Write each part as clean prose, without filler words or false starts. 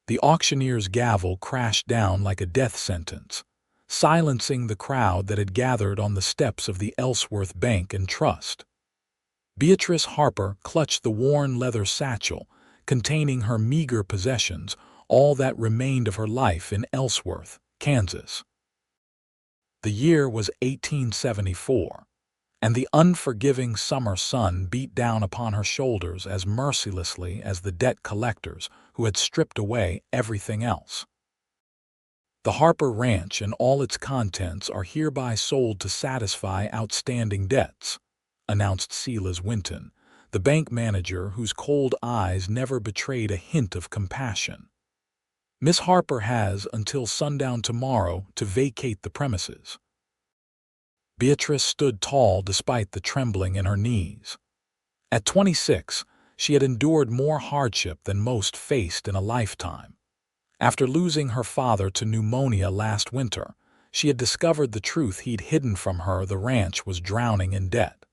The auctioneer's gavel crashed down like a death sentence, silencing the crowd that had gathered on the steps of the Ellsworth Bank and Trust. Beatrice Harper clutched the worn leather satchel containing her meager possessions, all that remained of her life in Ellsworth, Kansas. The year was 1874, and the unforgiving summer sun beat down upon her shoulders as mercilessly as the debt collectors who had stripped away everything else. The Harper Ranch and all its contents are hereby sold to satisfy outstanding debts, announced Silas Winton, the bank manager whose cold eyes never betrayed a hint of compassion. Miss Harper has until sundown tomorrow to vacate the premises. Beatrice stood tall despite the trembling in her knees. At 26, she had endured more hardship than most faced in a lifetime. After losing her father to pneumonia last winter, she had discovered the truth he'd hidden from her: the ranch was drowning in debt.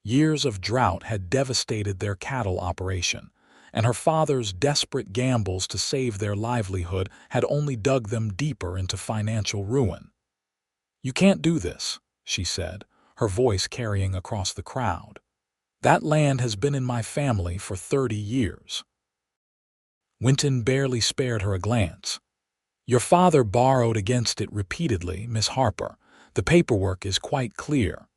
Years of drought had devastated their cattle operation, and her father's desperate gambles to save their livelihood had only dug them deeper into financial ruin. "You can't do this," she said, her voice carrying across the crowd. "That land has been in my family for 30 years. Winton barely spared her a glance. "Your father borrowed against it repeatedly, Miss Harper. The paperwork is quite clear."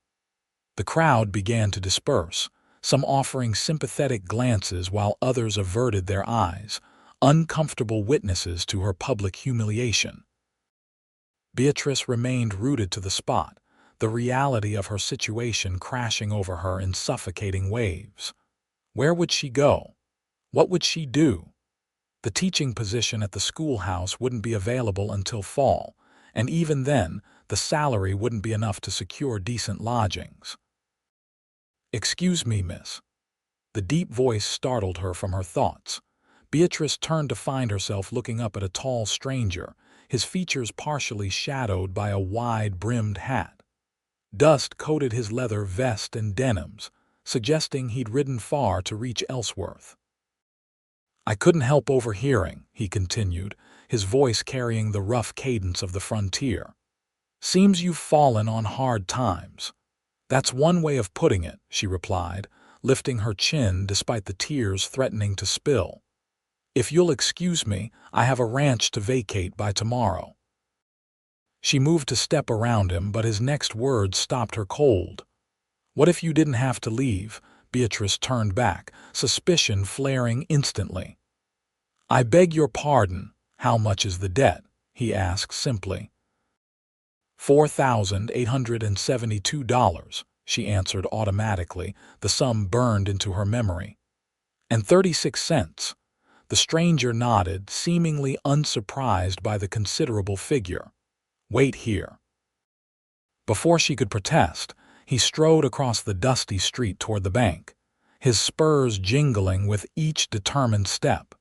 The crowd began to disperse, some offering sympathetic glances while others averted their eyes, uncomfortable witnesses to her public humiliation. Beatrice remained rooted to the spot, the reality of her situation crashing over her in suffocating waves. Where would she go? What would she do? The teaching position at the schoolhouse wouldn't be available until fall, and even then, the salary wouldn't be enough to secure decent lodgings. "Excuse me, miss." The deep voice startled her from her thoughts. Beatrice turned to find herself looking up at a tall stranger, his features partially shadowed by a wide-brimmed hat. Dust coated his leather vest and denims, suggesting he'd ridden far to reach Ellsworth. "I couldn't help overhearing," he continued, his voice carrying the rough cadence of the frontier. "Seems you've fallen on hard times." "That's one way of putting it," she replied, lifting her chin despite the tears threatening to spill. "If you'll excuse me, I have a ranch to vacate by tomorrow." She moved to step around him, but his next words stopped her cold. "What if you didn't have to leave?" Beatrice turned back, suspicion flaring instantly. "I beg your pardon, how much is the debt?" he asked simply. $4,872, she answered automatically, the sum burned into her memory. "And 36 cents. The stranger nodded, seemingly unsurprised by the considerable figure. "Wait here." Before she could protest, he strode across the dusty street toward the bank, his spurs jingling with each determined step.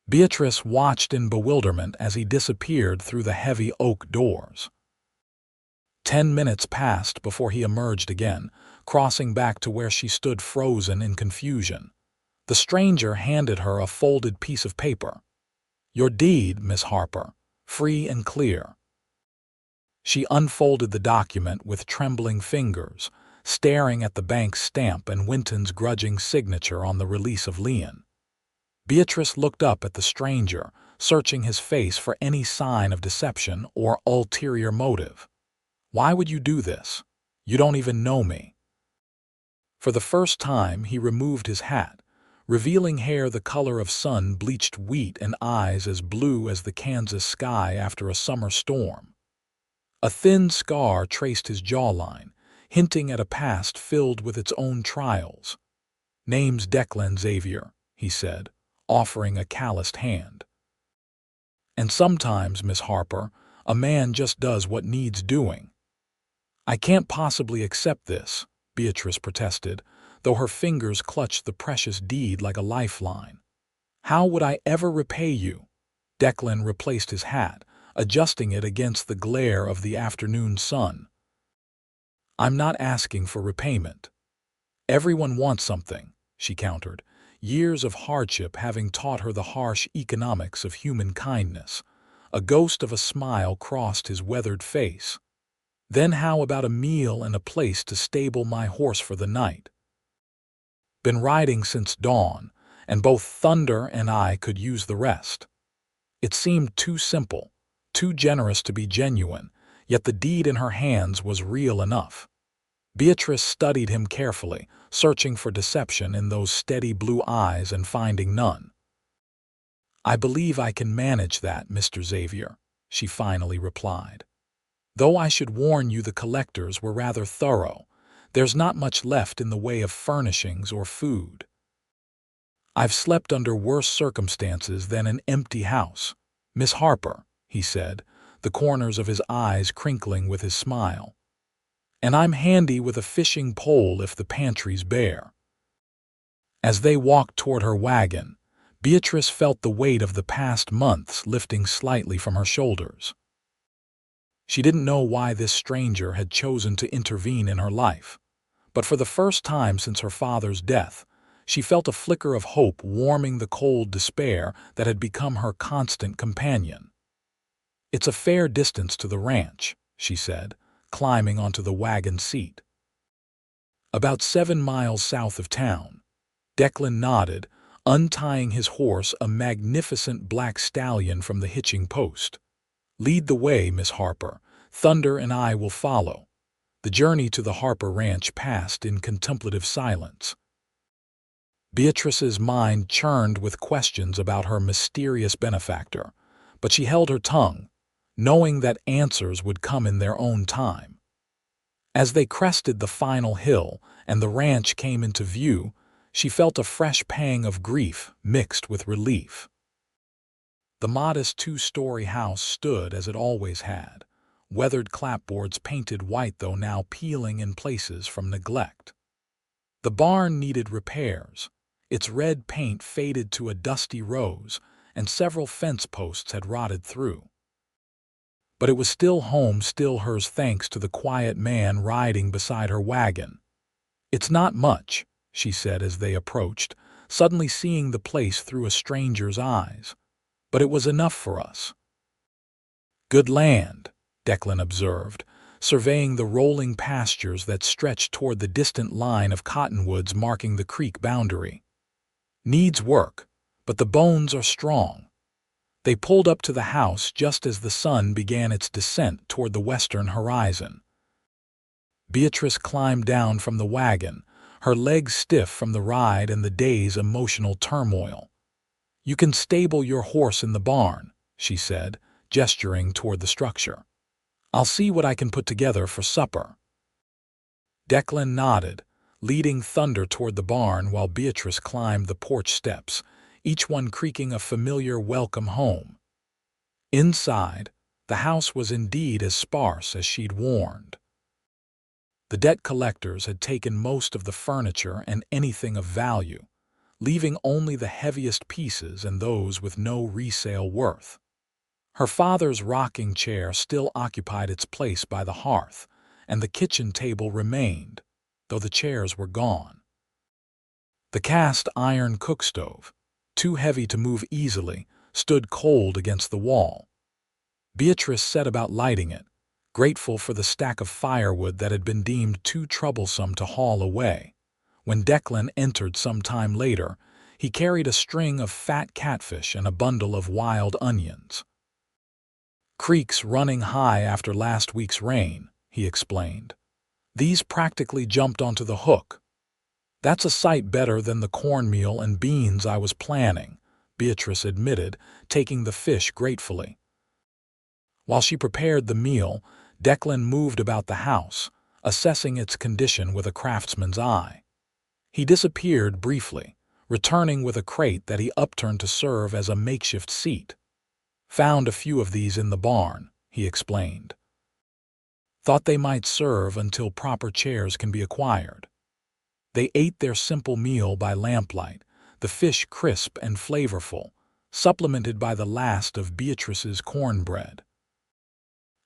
Beatrice watched in bewilderment as he disappeared through the heavy oak doors. 10 minutes passed before he emerged again, crossing back to where she stood frozen in confusion. The stranger handed her a folded piece of paper. "Your deed, Miss Harper, free and clear." She unfolded the document with trembling fingers, staring at the bank's stamp and Winton's grudging signature on the release of lien. Beatrice looked up at the stranger, searching his face for any sign of deception or ulterior motive. "Why would you do this? You don't even know me." For the first time, he removed his hat, revealing hair the color of sun-bleached wheat and eyes as blue as the Kansas sky after a summer storm. A thin scar traced his jawline, hinting at a past filled with its own trials. "Name's Declan Xavier," he said, offering a calloused hand. "And sometimes, Miss Harper, a man just does what needs doing." "I can't possibly accept this," Beatrice protested, though her fingers clutched the precious deed like a lifeline. "How would I ever repay you?" Declan replaced his hat, adjusting it against the glare of the afternoon sun. "I'm not asking for repayment." "Everyone wants something," she countered. years of hardship having taught her the harsh economics of human kindness. A ghost of a smile crossed his weathered face. Then how about a meal and a place to stable my horse for the night? Been riding since dawn, and both Thunder and I could use the rest. It seemed too simple, too generous to be genuine, yet the deed in her hands was real enough. Beatrice studied him carefully, searching for deception in those steady blue eyes and finding none. "I believe I can manage that, Mr. Xavier," she finally replied. "Though I should warn you the collectors were rather thorough. There's not much left in the way of furnishings or food. I've slept under worse circumstances than an empty house, Miss Harper," he said, the corners of his eyes crinkling with his smile. "And I'm handy with a fishing pole if the pantry's bare." As they walked toward her wagon, Beatrice felt the weight of the past months lifting slightly from her shoulders. She didn't know why this stranger had chosen to intervene in her life, but for the first time since her father's death, she felt a flicker of hope warming the cold despair that had become her constant companion. "It's a fair distance to the ranch," she said, climbing onto the wagon seat. "About 7 miles south of town." Declan nodded, untying his horse, a magnificent black stallion, from the hitching post. "Lead the way, Miss Harper. Thunder and I will follow." The journey to the Harper ranch passed in contemplative silence. Beatrice's mind churned with questions about her mysterious benefactor, but she held her tongue, knowing that answers would come in their own time. As they crested the final hill and the ranch came into view, she felt a fresh pang of grief mixed with relief. The modest 2-story house stood as it always had, weathered clapboards painted white though now peeling in places from neglect. The barn needed repairs. Its red paint faded to a dusty rose, and several fence posts had rotted through. But it was still home, still hers, thanks to the quiet man riding beside her wagon. "It's not much," she said as they approached, suddenly seeing the place through a stranger's eyes. "But it was enough for us." "Good land," Declan observed, surveying the rolling pastures that stretched toward the distant line of cottonwoods marking the creek boundary. "Needs work, but the bones are strong." They pulled up to the house just as the sun began its descent toward the western horizon. Beatrice climbed down from the wagon, her legs stiff from the ride and the day's emotional turmoil. "You can stable your horse in the barn," she said, gesturing toward the structure. "I'll see what I can put together for supper." Declan nodded, leading Thunder toward the barn while Beatrice climbed the porch steps, each one creaking a familiar welcome home. Inside, the house was indeed as sparse as she'd warned. The debt collectors had taken most of the furniture and anything of value, leaving only the heaviest pieces and those with no resale worth. Her father's rocking chair still occupied its place by the hearth, and the kitchen table remained, though the chairs were gone. The cast iron cookstove, too heavy to move easily, stood cold against the wall. Beatrice set about lighting it, grateful for the stack of firewood that had been deemed too troublesome to haul away. When Declan entered some time later, he carried a string of fat catfish and a bundle of wild onions. "Creeks running high after last week's rain," he explained. "These practically jumped onto the hook." "That's a sight better than the cornmeal and beans I was planning," Beatrice admitted, taking the fish gratefully. While she prepared the meal, Declan moved about the house, assessing its condition with a craftsman's eye. He disappeared briefly, returning with a crate that he upturned to serve as a makeshift seat. "Found a few of these in the barn," he explained. "Thought they might serve until proper chairs can be acquired." They ate their simple meal by lamplight, the fish crisp and flavorful, supplemented by the last of Beatrice's cornbread.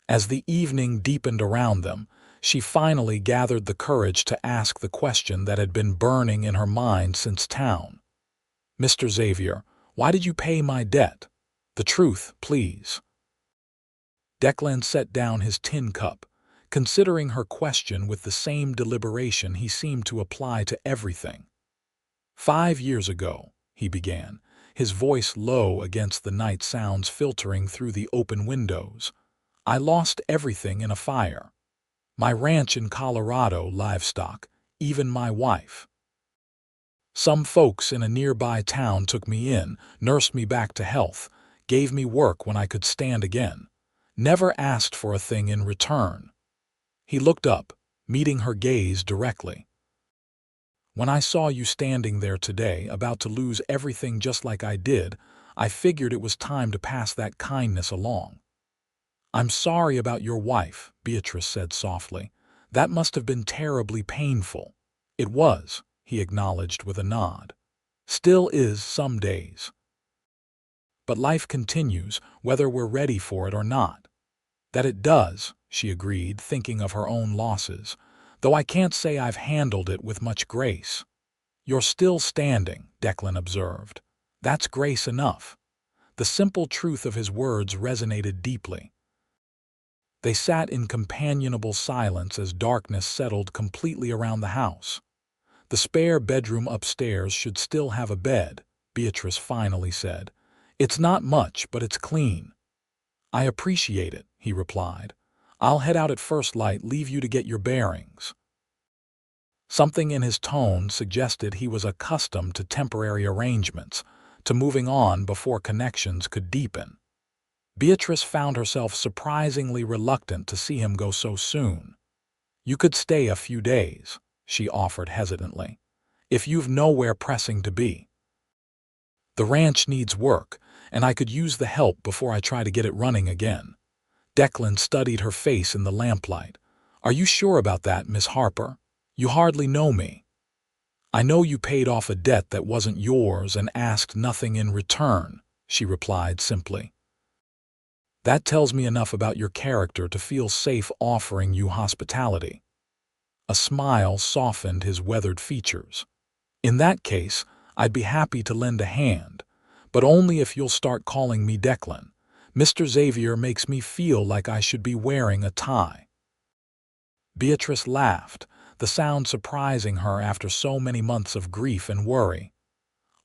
As the evening deepened around them, she finally gathered the courage to ask the question that had been burning in her mind since town. Mr. Xavier, why did you pay my debt? The truth, please." Declan set down his tin cup, considering her question with the same deliberation he seemed to apply to everything. "5 years ago," he began, his voice low against the night sounds filtering through the open windows, "I lost everything in a fire. My ranch in Colorado, livestock, even my wife. Some folks in a nearby town took me in, nursed me back to health, gave me work when I could stand again. Never asked for a thing in return." He looked up, meeting her gaze directly. "When I saw you standing there today, about to lose everything just like I did, I figured it was time to pass that kindness along." "I'm sorry about your wife," Beatrice said softly. "That must have been terribly painful." "It was," he acknowledged with a nod. "Still is some days. But life continues, whether we're ready for it or not." "That it does," she agreed, thinking of her own losses, "though I can't say I've handled it with much grace." "You're still standing," Declan observed. "That's grace enough." The simple truth of his words resonated deeply. They sat in companionable silence as darkness settled completely around the house. "The spare bedroom upstairs should still have a bed," Beatrice finally said. "It's not much, but it's clean." "I appreciate it," he replied. "I'll head out at first light, leave you to get your bearings." Something in his tone suggested he was accustomed to temporary arrangements, to moving on before connections could deepen. Beatrice found herself surprisingly reluctant to see him go so soon. "You could stay a few days," she offered hesitantly, "if you've nowhere pressing to be. The ranch needs work, and I could use the help before I try to get it running again." Declan studied her face in the lamplight. "Are you sure about that, Miss Harper? You hardly know me." "I know you paid off a debt that wasn't yours and asked nothing in return," she replied simply. "That tells me enough about your character to feel safe offering you hospitality." A smile softened his weathered features. "In that case, I'd be happy to lend a hand, but only if you'll start calling me Declan. Mr. Xavier makes me feel like I should be wearing a tie." Beatrice laughed, the sound surprising her after so many months of grief and worry.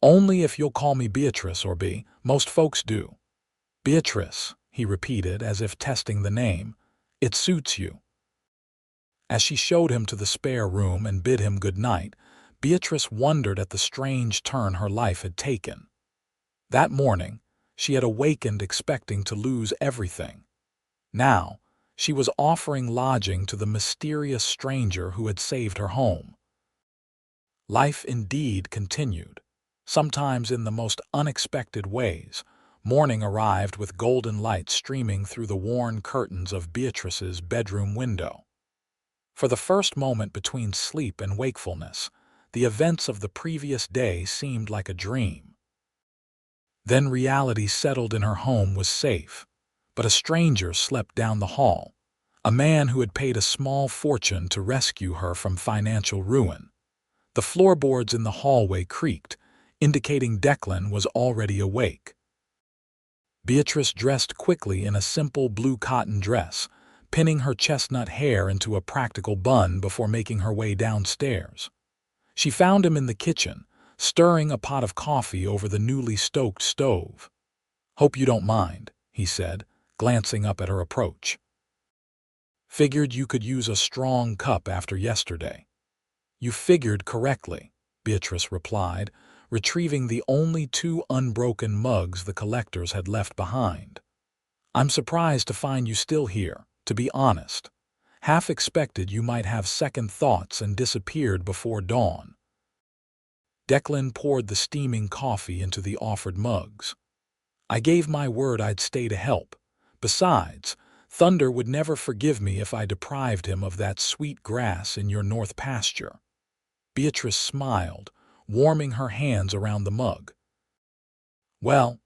"Only if you'll call me Beatrice or B. Most folks do." "Beatrice," he repeated as if testing the name. "It suits you." As she showed him to the spare room and bid him good night, Beatrice wondered at the strange turn her life had taken. That morning, she had awakened expecting to lose everything. Now, she was offering lodging to the mysterious stranger who had saved her home. Life indeed continued, sometimes in the most unexpected ways. Morning arrived with golden light streaming through the worn curtains of Beatrice's bedroom window. For the first moment between sleep and wakefulness, the events of the previous day seemed like a dream. Then reality settled in. Her home was safe, but a stranger slept down the hall, a man who had paid a small fortune to rescue her from financial ruin. The floorboards in the hallway creaked, indicating Declan was already awake. Beatrice dressed quickly in a simple blue cotton dress, pinning her chestnut hair into a practical bun before making her way downstairs. She found him in the kitchen, stirring a pot of coffee over the newly stoked stove. "Hope you don't mind," he said, glancing up at her approach. "Figured you could use a strong cup after yesterday." "You figured correctly," Beatrice replied, retrieving the only 2 unbroken mugs the collectors had left behind. "I'm surprised to find you still here, to be honest. Half expected you might have second thoughts and disappeared before dawn." Declan poured the steaming coffee into the offered mugs. "I gave my word I'd stay to help. Besides, Thunder would never forgive me if I deprived him of that sweet grass in your north pasture." Beatrice smiled, warming her hands around the mug. "Well,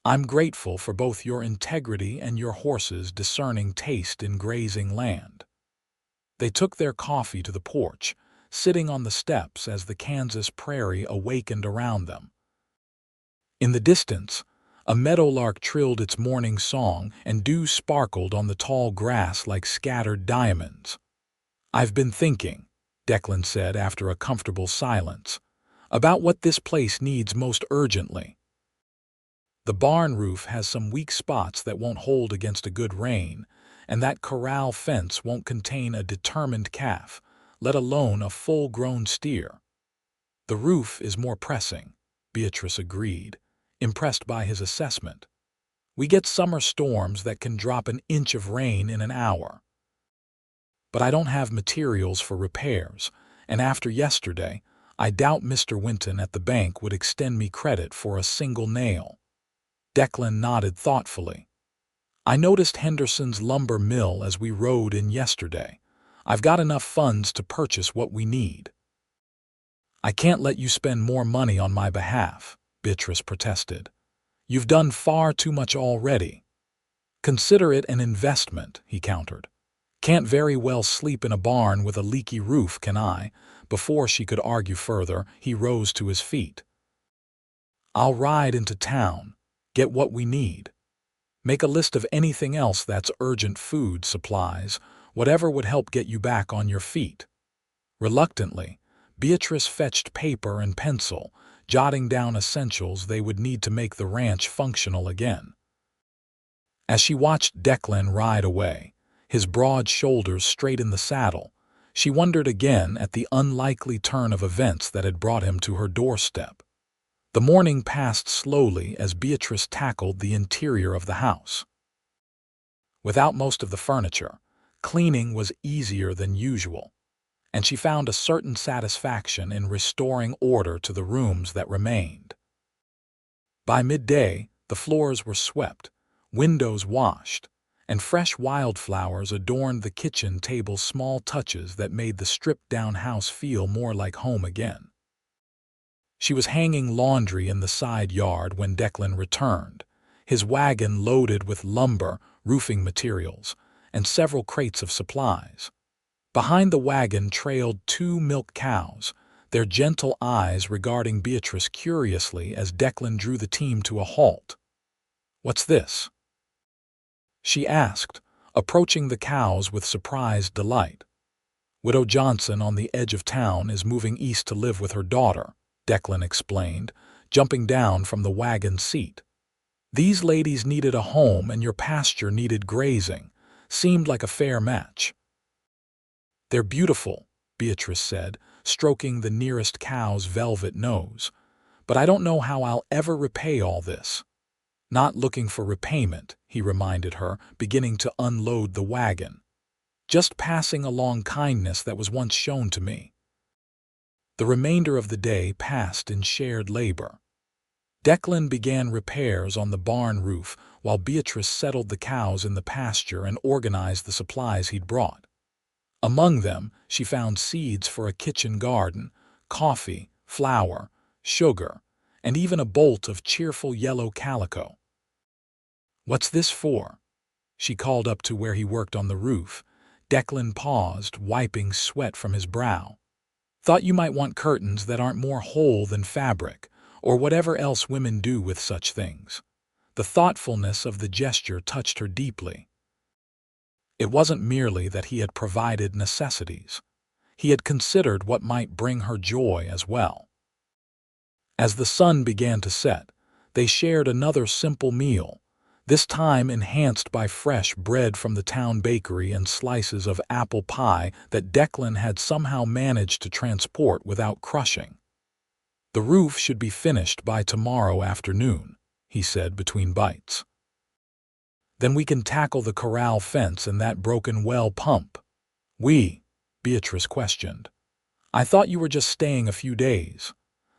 I'm grateful for both your integrity and your horse's discerning taste in grazing land." They took their coffee to the porch, sitting on the steps as the Kansas prairie awakened around them. In the distance, a meadowlark trilled its morning song and dew sparkled on the tall grass like scattered diamonds. "I've been thinking," Declan said after a comfortable silence, "about what this place needs most urgently. The barn roof has some weak spots that won't hold against a good rain, and that corral fence won't contain a determined calf, let alone a full-grown steer." "The roof is more pressing," Beatrice agreed, impressed by his assessment. "We get summer storms that can drop an inch of rain in an hour. But I don't have materials for repairs, and after yesterday, I doubt Mr. Winton at the bank would extend me credit for a single nail." Declan nodded thoughtfully. "I noticed Henderson's lumber mill as we rode in yesterday. I've got enough funds to purchase what we need." "I can't let you spend more money on my behalf," Beatrice protested. "You've done far too much already." "Consider it an investment," he countered. "Can't very well sleep in a barn with a leaky roof, can I?" Before she could argue further, he rose to his feet. "I'll ride into town, get what we need. Make a list of anything else that's urgent: food, supplies, whatever would help get you back on your feet." Reluctantly, Beatrice fetched paper and pencil, jotting down essentials they would need to make the ranch functional again. As she watched Declan ride away, his broad shoulders straight in the saddle, she wondered again at the unlikely turn of events that had brought him to her doorstep. The morning passed slowly as Beatrice tackled the interior of the house. Without most of the furniture, cleaning was easier than usual, and she found a certain satisfaction in restoring order to the rooms that remained. By midday, the floors were swept, windows washed, and fresh wildflowers adorned the kitchen table, small touches that made the stripped-down house feel more like home again. She was hanging laundry in the side yard when Declan returned, his wagon loaded with lumber, roofing materials, and several crates of supplies. Behind the wagon trailed 2 milk cows, their gentle eyes regarding Beatrice curiously as Declan drew the team to a halt. "What's this?" she asked, approaching the cows with surprised delight. "Widow Johnson on the edge of town is moving east to live with her daughter," Declan explained, jumping down from the wagon seat. "These ladies needed a home and your pasture needed grazing. Seemed like a fair match." "They're beautiful," Beatrice said, stroking the nearest cow's velvet nose. "But I don't know how I'll ever repay all this." "Not looking for repayment," he reminded her, beginning to unload the wagon. "Just passing along kindness that was once shown to me." The remainder of the day passed in shared labor. Declan began repairs on the barn roof while Beatrice settled the cows in the pasture and organized the supplies he'd brought. Among them, she found seeds for a kitchen garden, coffee, flour, sugar, and even a bolt of cheerful yellow calico. "What's this for?" she called up to where he worked on the roof. Declan paused, wiping sweat from his brow. "Thought you might want curtains that aren't more whole than fabric, or whatever else women do with such things." The thoughtfulness of the gesture touched her deeply. It wasn't merely that he had provided necessities. He had considered what might bring her joy as well. As the sun began to set, they shared another simple meal, this time enhanced by fresh bread from the town bakery and slices of apple pie that Declan had somehow managed to transport without crushing. "The roof should be finished by tomorrow afternoon," he said between bites. "Then we can tackle the corral fence and that broken well pump." Beatrice questioned. "I thought you were just staying a few days."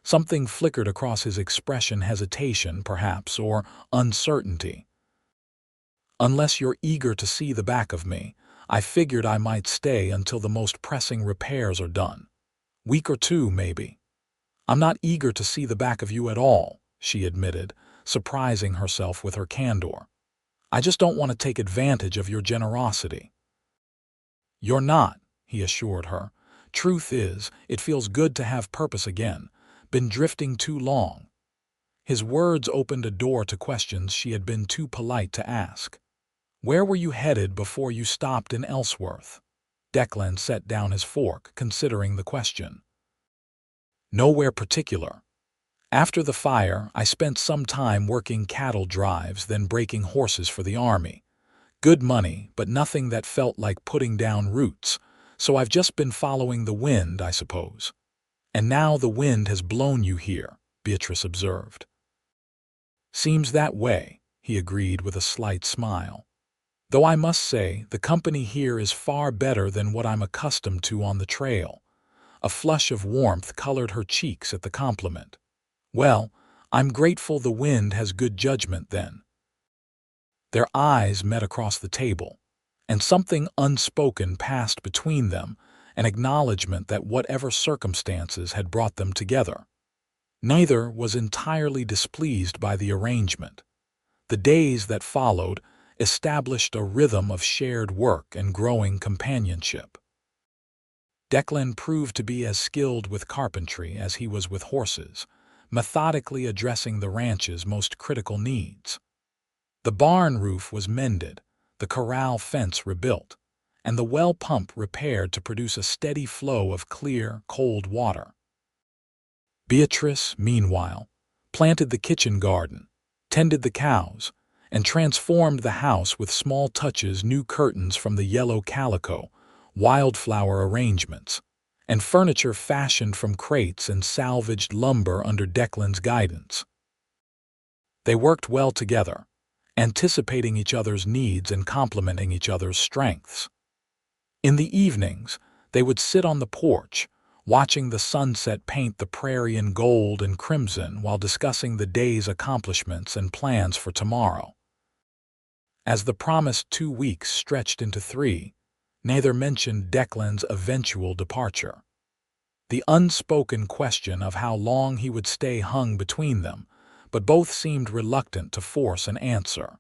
Something flickered across his expression, hesitation, perhaps, or uncertainty. "Unless you're eager to see the back of me, I figured I might stay until the most pressing repairs are done. Week or 2, maybe." "I'm not eager to see the back of you at all," she admitted, surprising herself with her candor. "I just don't want to take advantage of your generosity." "You're not," he assured her. "Truth is, it feels good to have purpose again. Been drifting too long." His words opened a door to questions she had been too polite to ask. "Where were you headed before you stopped in Ellsworth?" Declan set down his fork, considering the question. "Nowhere particular. After the fire, I spent some time working cattle drives, then breaking horses for the army. Good money, but nothing that felt like putting down roots, so I've just been following the wind, I suppose." "And now the wind has blown you here," Beatrice observed. "Seems that way," he agreed with a slight smile. "Though I must say, the company here is far better than what I'm accustomed to on the trail." A flush of warmth colored her cheeks at the compliment. "Well, I'm grateful the wind has good judgment then." Their eyes met across the table, and something unspoken passed between them, an acknowledgement that whatever circumstances had brought them together, neither was entirely displeased by the arrangement. The days that followed established a rhythm of shared work and growing companionship. Declan proved to be as skilled with carpentry as he was with horses, methodically addressing the ranch's most critical needs. The barn roof was mended, the corral fence rebuilt, and the well pump repaired to produce a steady flow of clear, cold water. Beatrice, meanwhile, planted the kitchen garden, tended the cows, and transformed the house with small touches: new curtains from the yellow calico, wildflower arrangements, and furniture fashioned from crates and salvaged lumber under Declan's guidance. They worked well together, anticipating each other's needs and complementing each other's strengths. In the evenings, they would sit on the porch, watching the sunset paint the prairie in gold and crimson while discussing the day's accomplishments and plans for tomorrow. As the promised 2 weeks stretched into 3, neither mentioned Declan's eventual departure. The unspoken question of how long he would stay hung between them, but both seemed reluctant to force an answer.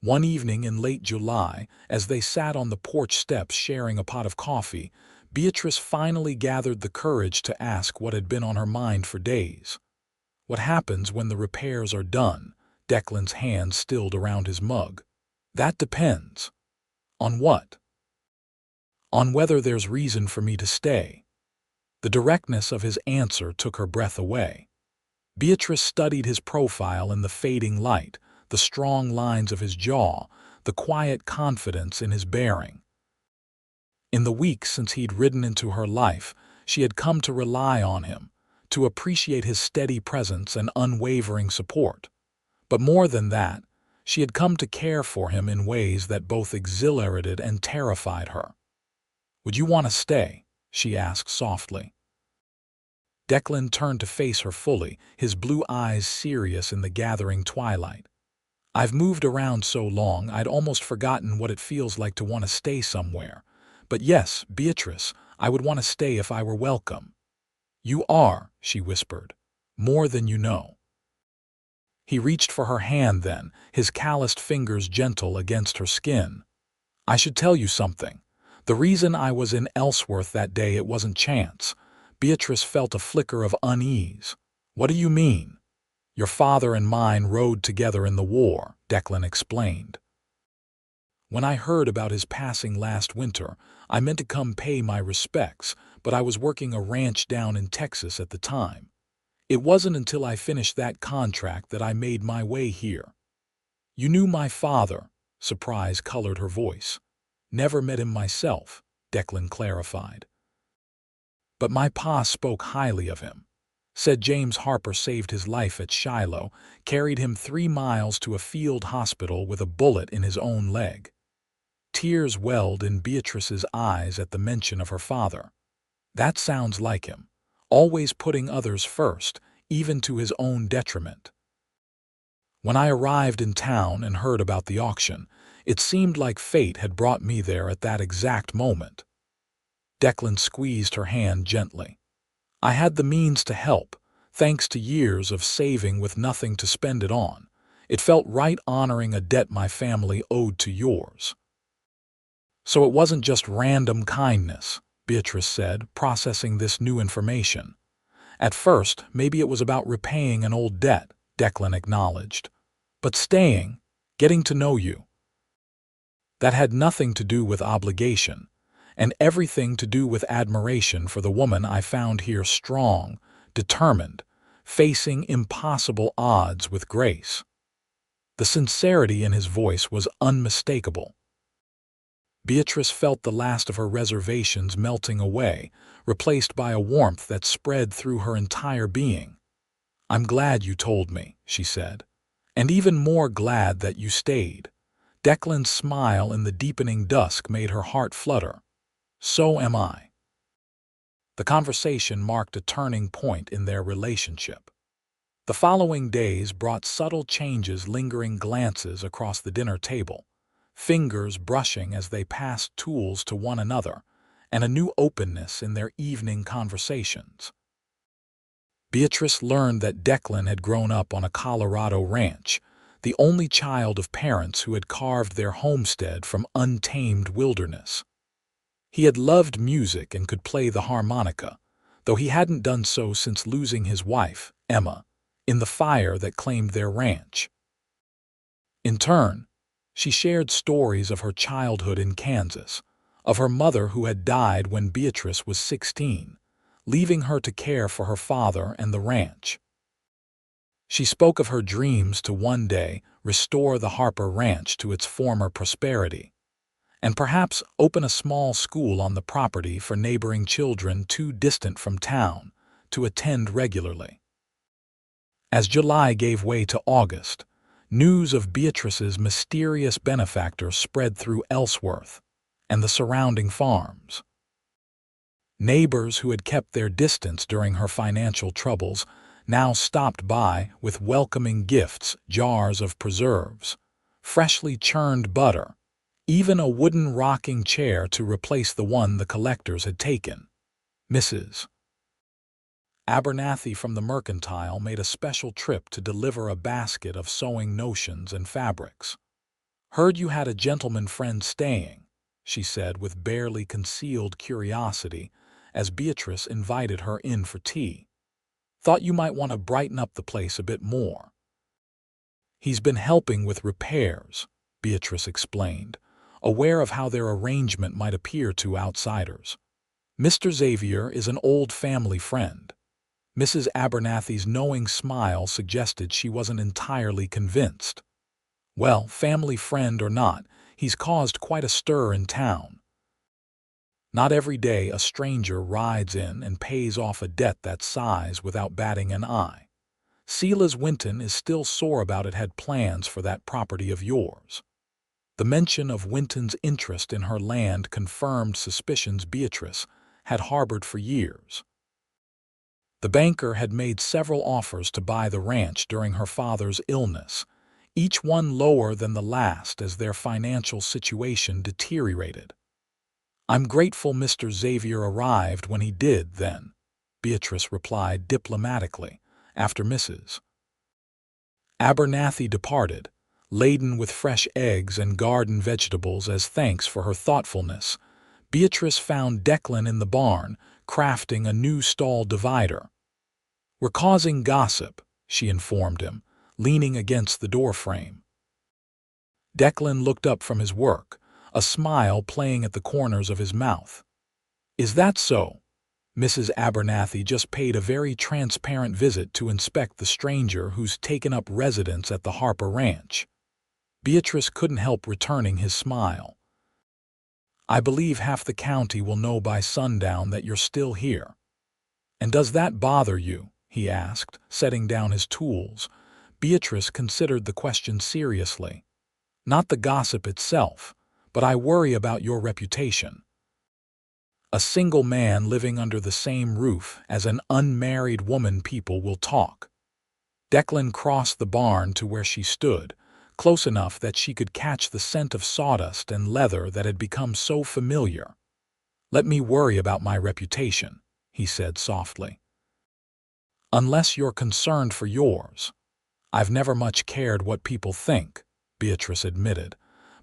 One evening in late July, as they sat on the porch steps sharing a pot of coffee, Beatrice finally gathered the courage to ask what had been on her mind for days. "What happens when the repairs are done?" Declan's hand stilled around his mug. "That depends." "On what?" "On whether there's reason for me to stay." The directness of his answer took her breath away. Beatrice studied his profile in the fading light, the strong lines of his jaw, the quiet confidence in his bearing. In the weeks since he'd ridden into her life, she had come to rely on him, to appreciate his steady presence and unwavering support. But more than that, she had come to care for him in ways that both exhilarated and terrified her. "Would you want to stay?" she asked softly. Declan turned to face her fully, his blue eyes serious in the gathering twilight. "I've moved around so long I'd almost forgotten what it feels like to want to stay somewhere. But yes, Beatrice, I would want to stay if I were welcome." "You are," she whispered, "more than you know." He reached for her hand then, his calloused fingers gentle against her skin. "I should tell you something. The reason I was in Ellsworth that day, it wasn't chance." Beatrice felt a flicker of unease. "What do you mean?" "Your father and mine rode together in the war," Declan explained. "When I heard about his passing last winter, I meant to come pay my respects, but I was working a ranch down in Texas at the time. It wasn't until I finished that contract that I made my way here." "You knew my father," surprise colored her voice. "Never met him myself," Declan clarified. "But my pa spoke highly of him. Said James Harper saved his life at Shiloh, carried him 3 miles to a field hospital with a bullet in his own leg." Tears welled in Beatrice's eyes at the mention of her father. "That sounds like him, always putting others first, even to his own detriment." "When I arrived in town and heard about the auction, it seemed like fate had brought me there at that exact moment." Declan squeezed her hand gently. "I had the means to help, thanks to years of saving with nothing to spend it on. It felt right honoring a debt my family owed to yours." "So it wasn't just random kindness," Beatrice said, processing this new information. At first, maybe it was about repaying an old debt, Declan acknowledged. But staying, getting to know you, that had nothing to do with obligation, and everything to do with admiration for the woman I found here, strong, determined, facing impossible odds with grace. The sincerity in his voice was unmistakable. Beatrice felt the last of her reservations melting away, replaced by a warmth that spread through her entire being. "I'm glad you told me," she said, "and even more glad that you stayed." Declan's smile in the deepening dusk made her heart flutter. "So am I." The conversation marked a turning point in their relationship. The following days brought subtle changes, lingering glances across the dinner table, fingers brushing as they passed tools to one another, and a new openness in their evening conversations. Beatrice learned that Declan had grown up on a Colorado ranch, the only child of parents who had carved their homestead from untamed wilderness. He had loved music and could play the harmonica, though he hadn't done so since losing his wife, Emma, in the fire that claimed their ranch. In turn, she shared stories of her childhood in Kansas, of her mother who had died when Beatrice was 16, leaving her to care for her father and the ranch. She spoke of her dreams to one day restore the Harper Ranch to its former prosperity, and perhaps open a small school on the property for neighboring children too distant from town to attend regularly. As July gave way to August, news of Beatrice's mysterious benefactor spread through Ellsworth and the surrounding farms. Neighbors who had kept their distance during her financial troubles now stopped by with welcoming gifts, jars of preserves, freshly churned butter, even a wooden rocking chair to replace the one the collectors had taken. Mrs. Abernathy from the Mercantile made a special trip to deliver a basket of sewing notions and fabrics. "Heard you had a gentleman friend staying," she said with barely concealed curiosity as Beatrice invited her in for tea. "Thought you might want to brighten up the place a bit more." "He's been helping with repairs," Beatrice explained, aware of how their arrangement might appear to outsiders. "Mr. Xavier is an old family friend." Mrs. Abernathy's knowing smile suggested she wasn't entirely convinced. "Well, family friend or not, he's caused quite a stir in town. Not every day a stranger rides in and pays off a debt that size without batting an eye. Silas Winton is still sore about it, had plans for that property of yours." The mention of Winton's interest in her land confirmed suspicions Beatrice had harbored for years. The banker had made several offers to buy the ranch during her father's illness, each one lower than the last as their financial situation deteriorated. "I'm grateful Mr. Xavier arrived when he did then," Beatrice replied diplomatically, after Mrs. Abernathy departed, laden with fresh eggs and garden vegetables as thanks for her thoughtfulness. Beatrice found Declan in the barn, crafting a new stall divider. "We're causing gossip," she informed him, leaning against the doorframe. Declan looked up from his work, a smile playing at the corners of his mouth. "Is that so?" Mrs. Abernathy just paid a very transparent visit to inspect the stranger who's taken up residence at the Harper Ranch. Beatrice couldn't help returning his smile. "I believe half the county will know by sundown that you're still here." "And does that bother you?" he asked, setting down his tools. Beatrice considered the question seriously. "Not the gossip itself, but I worry about your reputation. A single man living under the same roof as an unmarried woman, people will talk." Declan crossed the barn to where she stood, close enough that she could catch the scent of sawdust and leather that had become so familiar. "Let me worry about my reputation," he said softly. "Unless you're concerned for yours. I've never much cared what people think," Beatrice admitted,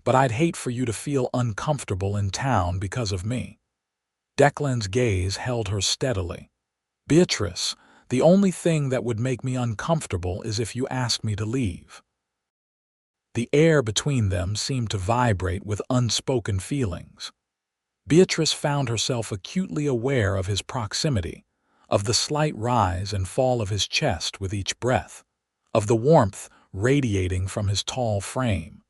"but I'd hate for you to feel uncomfortable in town because of me." Declan's gaze held her steadily. "Beatrice, The only thing that would make me uncomfortable is if you asked me to leave." The air between them seemed to vibrate with unspoken feelings. Beatrice found herself acutely aware of his proximity, of the slight rise and fall of his chest with each breath, of the warmth radiating from his tall frame.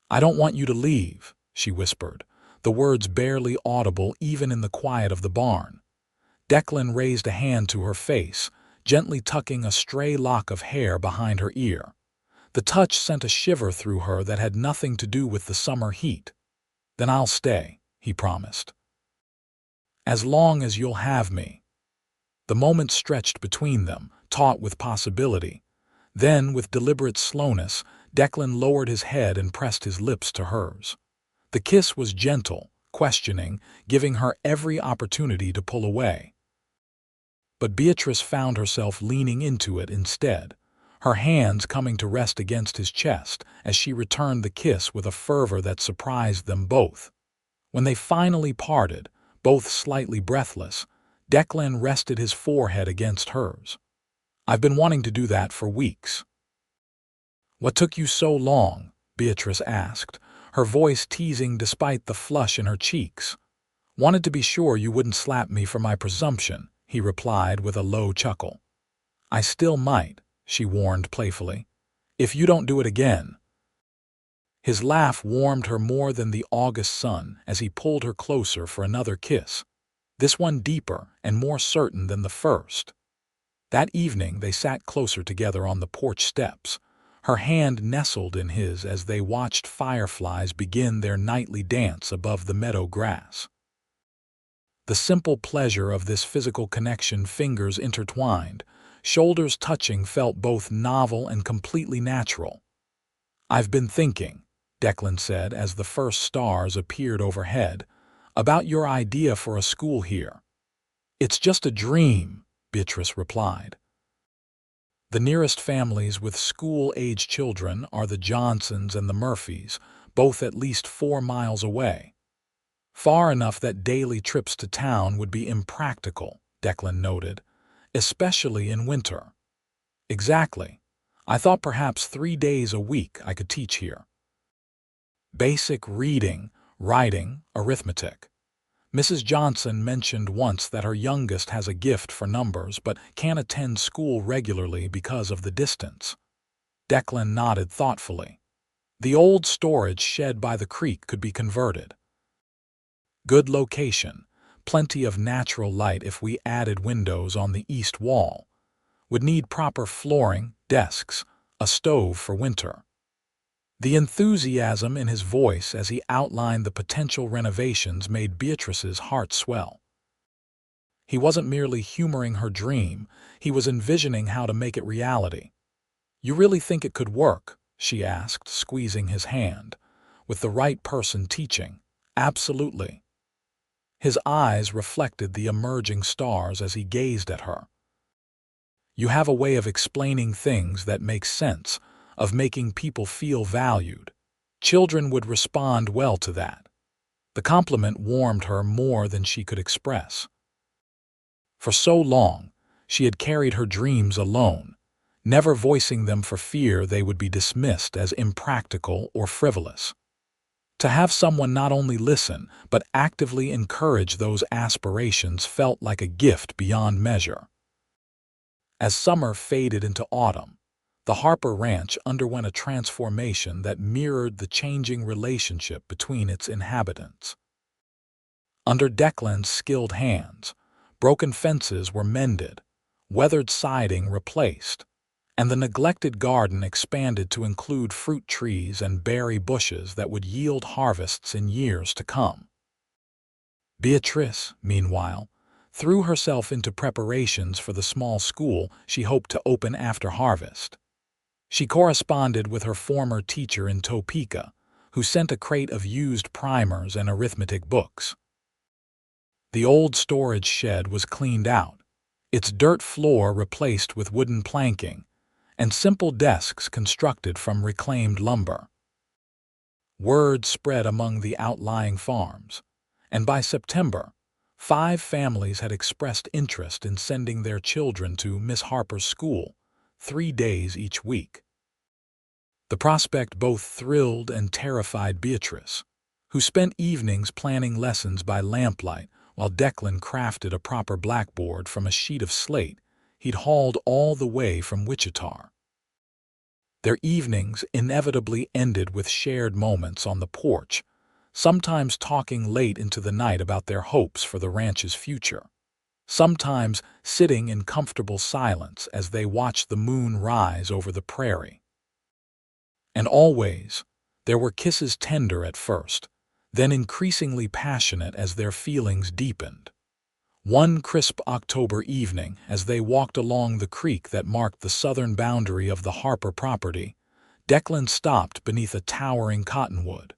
"I don't want you to leave," she whispered, the words barely audible even in the quiet of the barn. Declan raised a hand to her face, gently tucking a stray lock of hair behind her ear. The touch sent a shiver through her that had nothing to do with the summer heat. "Then I'll stay," he promised. "As long as you'll have me." The moment stretched between them, taut with possibility. Then, with deliberate slowness, Declan lowered his head and pressed his lips to hers. The kiss was gentle, questioning, giving her every opportunity to pull away. But Beatrice found herself leaning into it instead, her hands coming to rest against his chest as she returned the kiss with a fervor that surprised them both. When they finally parted, both slightly breathless, Declan rested his forehead against hers. "I've been wanting to do that for weeks." "What took you so long?" Beatrice asked, her voice teasing despite the flush in her cheeks. "Wanted to be sure you wouldn't slap me for my presumption," he replied with a low chuckle. "I still might," she warned playfully, "if you don't do it again." His laugh warmed her more than the August sun as he pulled her closer for another kiss, this one deeper and more certain than the first. That evening they sat closer together on the porch steps, her hand nestled in his as they watched fireflies begin their nightly dance above the meadow grass. The simple pleasure of this physical connection, fingers intertwined, shoulders touching, felt both novel and completely natural. "I've been thinking," Declan said as the first stars appeared overhead, "about your idea for a school here." "It's just a dream," Beatrice replied. "The nearest families with school-age children are the Johnsons and the Murphys, both at least 4 miles away. Far enough that daily trips to town would be impractical," Declan noted, "especially in winter." "Exactly. I thought perhaps 3 days a week I could teach here. Basic reading, writing, arithmetic. Mrs. Johnson mentioned once that her youngest has a gift for numbers but can't attend school regularly because of the distance." Declan nodded thoughtfully. "The old storage shed by the creek could be converted. Good location, plenty of natural light if we added windows on the east wall. Would need proper flooring, desks, a stove for winter." The enthusiasm in his voice as he outlined the potential renovations made Beatrice's heart swell. He wasn't merely humoring her dream, he was envisioning how to make it reality. "You really think it could work?" she asked, squeezing his hand. "With the right person teaching?" "Absolutely." His eyes reflected the emerging stars as he gazed at her. "You have a way of explaining things that make sense, of making people feel valued. Children would respond well to that." The compliment warmed her more than she could express. For so long, she had carried her dreams alone, never voicing them for fear they would be dismissed as impractical or frivolous. To have someone not only listen, but actively encourage those aspirations felt like a gift beyond measure. As summer faded into autumn, the Harper Ranch underwent a transformation that mirrored the changing relationship between its inhabitants. Under Declan's skilled hands, broken fences were mended, weathered siding replaced, and the neglected garden expanded to include fruit trees and berry bushes that would yield harvests in years to come. Beatrice, meanwhile, threw herself into preparations for the small school she hoped to open after harvest. She corresponded with her former teacher in Topeka, who sent a crate of used primers and arithmetic books. The old storage shed was cleaned out, its dirt floor replaced with wooden planking, and simple desks constructed from reclaimed lumber. Word spread among the outlying farms, and by September, 5 families had expressed interest in sending their children to Miss Harper's school, 3 days each week. The prospect both thrilled and terrified Beatrice, who spent evenings planning lessons by lamplight while Declan crafted a proper blackboard from a sheet of slate he'd hauled all the way from Wichita. Their evenings inevitably ended with shared moments on the porch, sometimes talking late into the night about their hopes for the ranch's future, sometimes sitting in comfortable silence as they watched the moon rise over the prairie. And always, there were kisses tender at first, then increasingly passionate as their feelings deepened. One crisp October evening, as they walked along the creek that marked the southern boundary of the Harper property, Declan stopped beneath a towering cottonwood.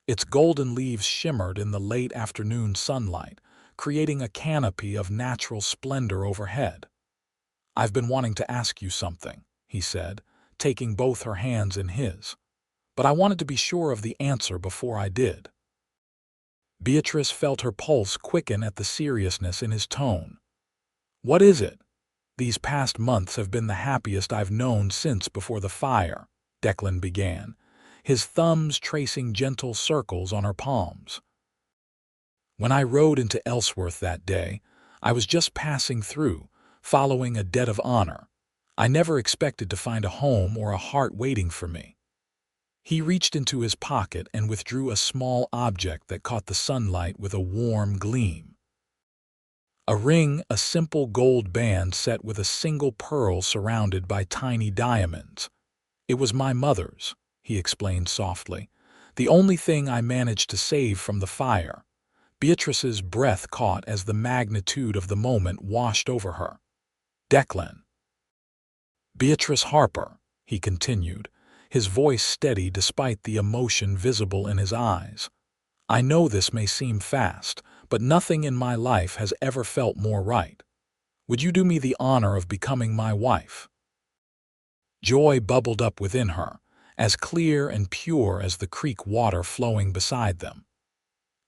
Its golden leaves shimmered in the late afternoon sunlight, creating a canopy of natural splendor overhead. "I've been wanting to ask you something," he said, taking both her hands in his, "but I wanted to be sure of the answer before I did." Beatrice felt her pulse quicken at the seriousness in his tone. "What is it?" "These past months have been the happiest I've known since before the fire," Declan began, his thumbs tracing gentle circles on her palms. "When I rode into Ellsworth that day, I was just passing through, following a debt of honor. I never expected to find a home or a heart waiting for me." He reached into his pocket and withdrew a small object that caught the sunlight with a warm gleam. A ring, a simple gold band set with a single pearl surrounded by tiny diamonds. "It was my mother's," he explained softly. "The only thing I managed to save from the fire." Beatrice's breath caught as the magnitude of the moment washed over her. "Declan." "Beatrice Harper," he continued, his voice steady despite the emotion visible in his eyes. "I know this may seem fast, but nothing in my life has ever felt more right. Would you do me the honor of becoming my wife?" Joy bubbled up within her, as clear and pure as the creek water flowing beside them.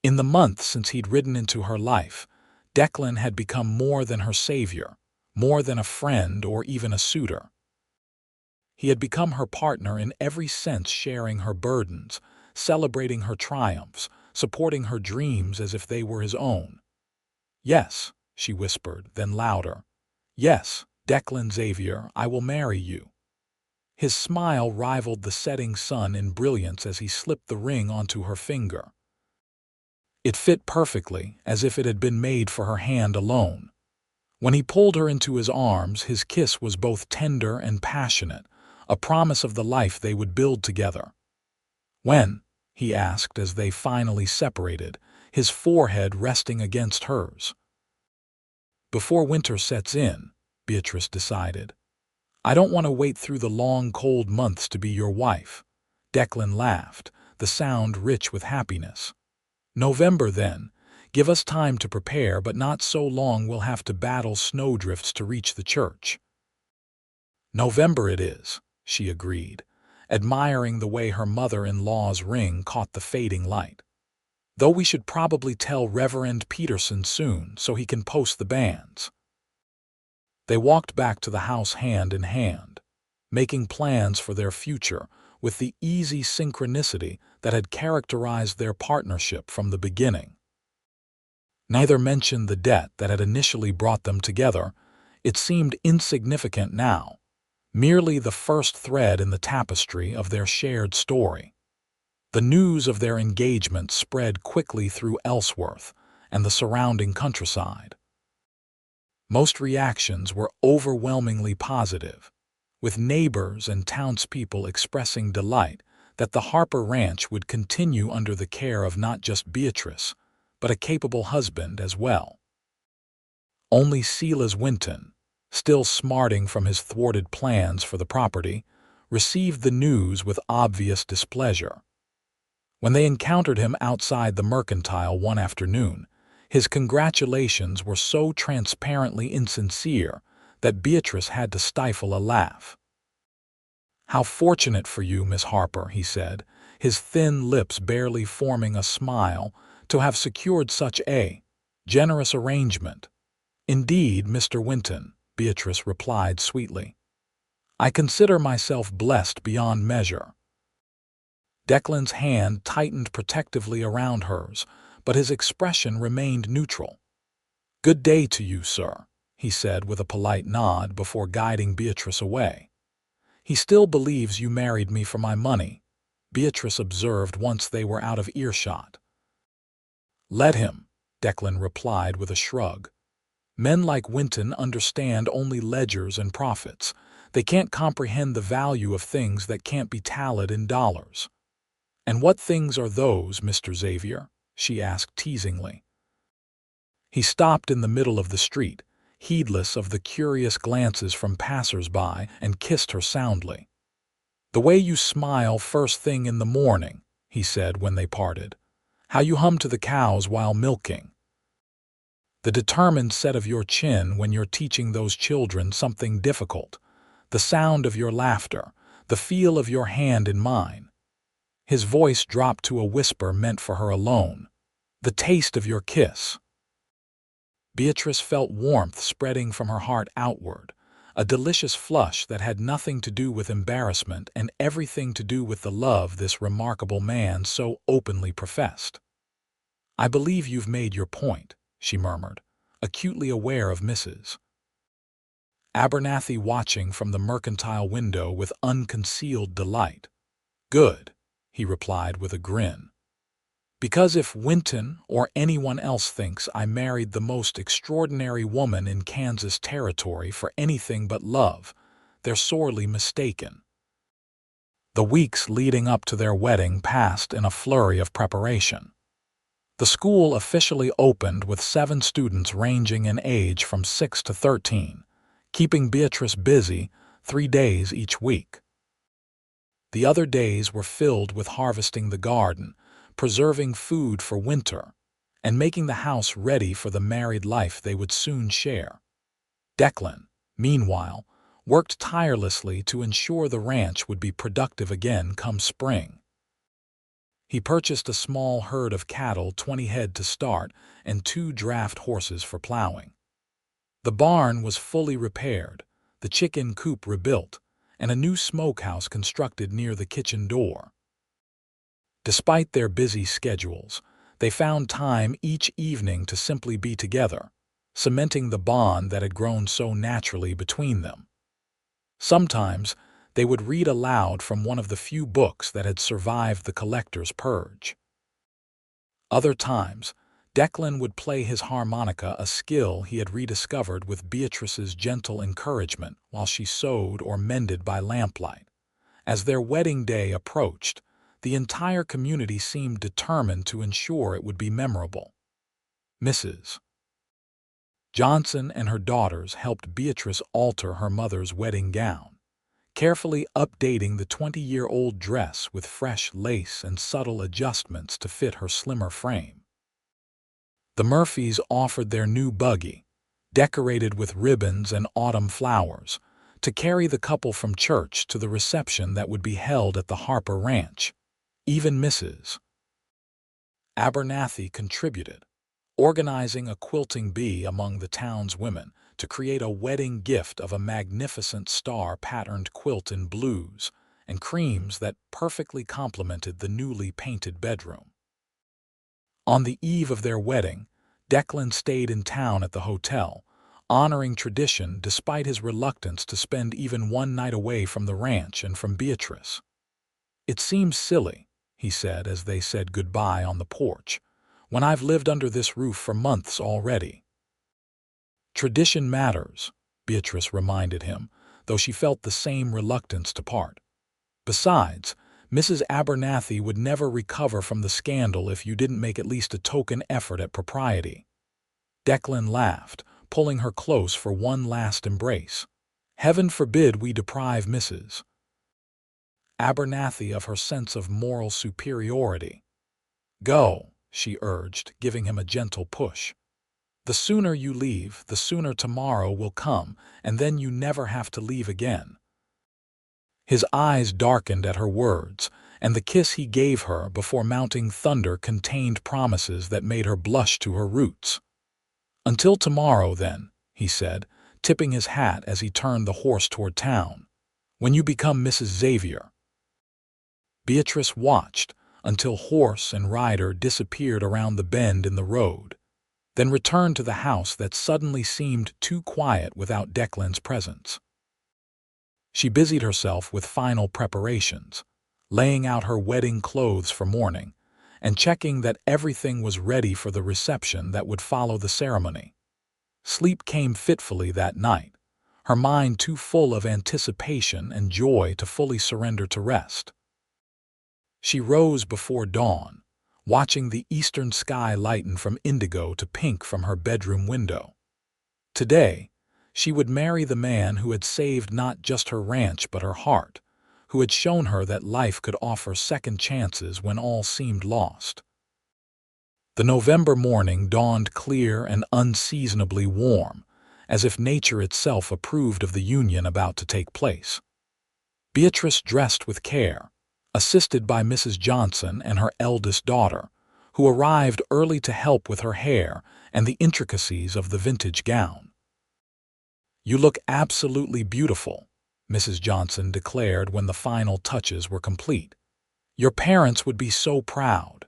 In the months since he'd ridden into her life, Declan had become more than her savior, more than a friend or even a suitor. He had become her partner in every sense, sharing her burdens, celebrating her triumphs, supporting her dreams as if they were his own. "Yes," she whispered, then louder. "Yes, Declan Xavier, I will marry you." His smile rivaled the setting sun in brilliance as he slipped the ring onto her finger. It fit perfectly, as if it had been made for her hand alone. When he pulled her into his arms, his kiss was both tender and passionate, a promise of the life they would build together. "When?" he asked as they finally separated, his forehead resting against hers. "Before winter sets in," Beatrice decided. "I don't want to wait through the long, cold months to be your wife." Declan laughed, the sound rich with happiness. "November, then. Give us time to prepare, but not so long we'll have to battle snowdrifts to reach the church." "November it is," she agreed, admiring the way her mother-in-law's ring caught the fading light. "Though we should probably tell Reverend Peterson soon so he can post the banns." They walked back to the house hand in hand, making plans for their future with the easy synchronicity that had characterized their partnership from the beginning. Neither mentioned the debt that had initially brought them together. It seemed insignificant now, merely the first thread in the tapestry of their shared story. The news of their engagement spread quickly through Ellsworth and the surrounding countryside. Most reactions were overwhelmingly positive, with neighbors and townspeople expressing delight that the Harper Ranch would continue under the care of not just Beatrice, but a capable husband as well. Only Silas Winton, still smarting from his thwarted plans for the property, received the news with obvious displeasure. When they encountered him outside the mercantile one afternoon, his congratulations were so transparently insincere that Beatrice had to stifle a laugh. "How fortunate for you, Miss Harper," he said, his thin lips barely forming a smile, "to have secured such a Generous arrangement. Indeed, Mr. Winton, Beatrice replied sweetly. I consider myself blessed beyond measure. Declan's hand tightened protectively around hers, but his expression remained neutral. Good day to you, sir, he said with a polite nod before guiding Beatrice away. He still believes you married me for my money, Beatrice observed once they were out of earshot. Let him, Declan replied with a shrug. Men like Winton understand only ledgers and profits. They can't comprehend the value of things that can't be tallied in dollars. And what things are those, Mr. Xavier? She asked teasingly. He stopped in the middle of the street, heedless of the curious glances from passers-by, and kissed her soundly. The way you smile first thing in the morning, he said when they parted. How you hum to the cows while milking. The determined set of your chin when you're teaching those children something difficult. The sound of your laughter, the feel of your hand in mine. His voice dropped to a whisper meant for her alone. The taste of your kiss. Beatrice felt warmth spreading from her heart outward, a delicious flush that had nothing to do with embarrassment and everything to do with the love this remarkable man so openly professed. I believe you've made your point, she murmured, acutely aware of Mrs. Abernathy watching from the mercantile window with unconcealed delight. Good, he replied with a grin. Because if Winton or anyone else thinks I married the most extraordinary woman in Kansas territory for anything but love, they're sorely mistaken. The weeks leading up to their wedding passed in a flurry of preparation. The school officially opened with 7 students ranging in age from 6 to 13, keeping Beatrice busy 3 days each week. The other days were filled with harvesting the garden, preserving food for winter, and making the house ready for the married life they would soon share. Declan, meanwhile, worked tirelessly to ensure the ranch would be productive again come spring. He purchased a small herd of cattle, 20 head to start, and 2 draft horses for plowing. The barn was fully repaired, the chicken coop rebuilt, and a new smokehouse constructed near the kitchen door. Despite their busy schedules, they found time each evening to simply be together, cementing the bond that had grown so naturally between them. Sometimes, they would read aloud from one of the few books that had survived the collector's purge. Other times, Declan would play his harmonica, a skill he had rediscovered with Beatrice's gentle encouragement while she sewed or mended by lamplight. As their wedding day approached, the entire community seemed determined to ensure it would be memorable. Mrs. Johnson and her daughters helped Beatrice alter her mother's wedding gown, carefully updating the 20-year-old dress with fresh lace and subtle adjustments to fit her slimmer frame. The Murphys offered their new buggy, decorated with ribbons and autumn flowers, to carry the couple from church to the reception that would be held at the Harper Ranch. Even Mrs. Abernathy contributed, organizing a quilting bee among the town's women to create a wedding gift of a magnificent star-patterned quilt in blues and creams that perfectly complemented the newly painted bedroom. On the eve of their wedding, Declan stayed in town at the hotel, honoring tradition despite his reluctance to spend even one night away from the ranch and from Beatrice. It seems silly, he said as they said goodbye on the porch, when I've lived under this roof for months already. Tradition matters, Beatrice reminded him, though she felt the same reluctance to part. Besides, Mrs. Abernathy would never recover from the scandal if you didn't make at least a token effort at propriety. Declan laughed, pulling her close for one last embrace. Heaven forbid we deprive Mrs. Abernathy of her sense of moral superiority. Go, she urged, giving him a gentle push. The sooner you leave, the sooner tomorrow will come, and then you never have to leave again. His eyes darkened at her words, and the kiss he gave her before mounting thunder contained promises that made her blush to her roots. "Until tomorrow, then," he said, tipping his hat as he turned the horse toward town. "When you become Mrs. Xavier." Beatrice watched until horse and rider disappeared around the bend in the road, then returned to the house that suddenly seemed too quiet without Declan's presence. She busied herself with final preparations, laying out her wedding clothes for mourning, and checking that everything was ready for the reception that would follow the ceremony. Sleep came fitfully that night, her mind too full of anticipation and joy to fully surrender to rest. She rose before dawn, watching the eastern sky lighten from indigo to pink from her bedroom window. Today, she would marry the man who had saved not just her ranch but her heart, who had shown her that life could offer second chances when all seemed lost. The November morning dawned clear and unseasonably warm, as if nature itself approved of the union about to take place. Beatrice dressed with care, assisted by Mrs. Johnson and her eldest daughter, who arrived early to help with her hair and the intricacies of the vintage gown. "You look absolutely beautiful," Mrs. Johnson declared when the final touches were complete. "Your parents would be so proud."